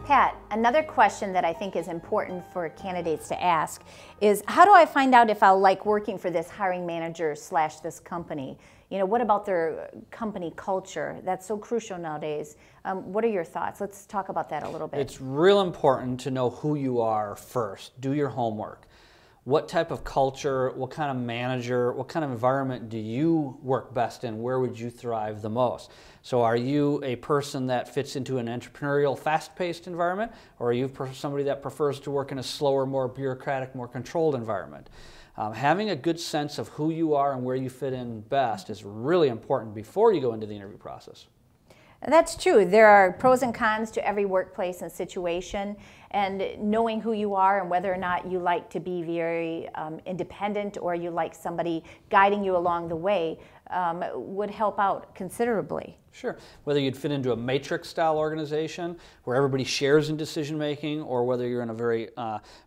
Pat, another question that I think is important for candidates to ask is, how do I find out if I'll like working for this hiring manager / this company? You know, what about their company culture? That's so crucial nowadays. What are your thoughts? Let's talk about that a little bit. It's real important to know who you are first. Do your homework. What type of culture, what kind of manager, what kind of environment do you work best in? Where would you thrive the most? So are you a person that fits into an entrepreneurial, fast-paced environment, or are you somebody that prefers to work in a slower, more bureaucratic, more controlled environment? Having a good sense of who you are and where you fit in best is really important before you go into the interview process. That's true. There are pros and cons to every workplace and situation, and knowing who you are and whether or not you like to be very independent or you like somebody guiding you along the way would help out considerably. Sure. Whether you'd fit into a matrix-style organization where everybody shares in decision-making, or whether you're in a very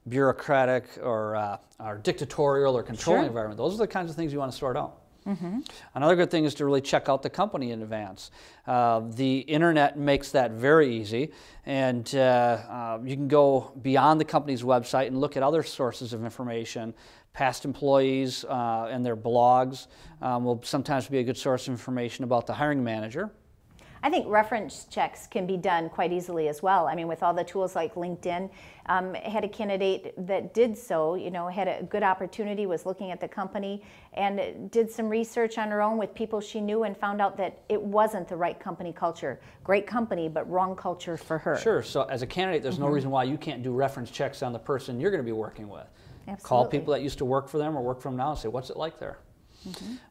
bureaucratic or dictatorial or controlling environment, those are the kinds of things you want to sort out. Another good thing is to really check out the company in advance. The internet makes that very easy, and you can go beyond the company's website and look at other sources of information. Past employees and their blogs will sometimes be a good source of information about the hiring manager. I think reference checks can be done quite easily as well. I mean, with all the tools like LinkedIn, had a candidate that did so, you know, had a good opportunity, was looking at the company and did some research on her own with people she knew and found out that it wasn't the right company culture. Great company, but wrong culture for her. Sure. So as a candidate, there's no reason why you can't do reference checks on the person you're going to be working with. Absolutely. Call people that used to work for them or work for them now and say, what's it like there?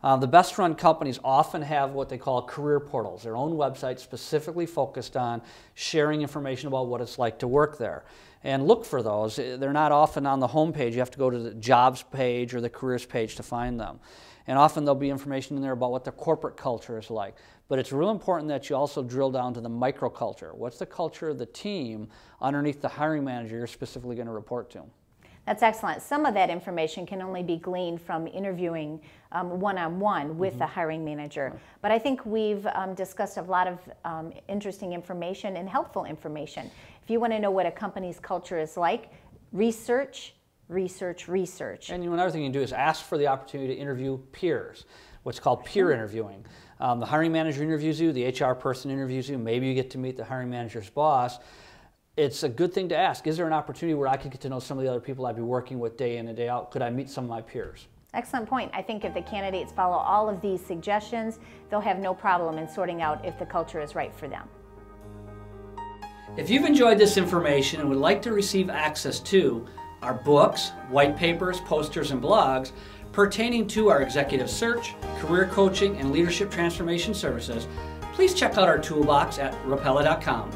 The best run companies often have what they call career portals, their own website specifically focused on sharing information about what it's like to work there. And look for those. They're not often on the home page. You have to go to the jobs page or the careers page to find them. And often there'll be information in there about what the corporate culture is like. But it's real important that you also drill down to the microculture. What's the culture of the team underneath the hiring manager you're specifically going to report to? That's excellent. Some of that information can only be gleaned from interviewing one-on-one with the hiring manager. Right. But I think we've discussed a lot of interesting information and helpful information. If you want to know what a company's culture is like, research, research, research. And another thing you can do is ask for the opportunity to interview peers, what's called peer interviewing. The hiring manager interviews you, the HR person interviews you, maybe you get to meet the hiring manager's boss. It's a good thing to ask, is there an opportunity where I could get to know some of the other people I'd be working with day in and day out? Could I meet some of my peers? Excellent point. I think if the candidates follow all of these suggestions, they'll have no problem in sorting out if the culture is right for them. If you've enjoyed this information and would like to receive access to our books, white papers, posters, and blogs pertaining to our executive search, career coaching, and leadership transformation services, please check out our toolbox at Ropella.com.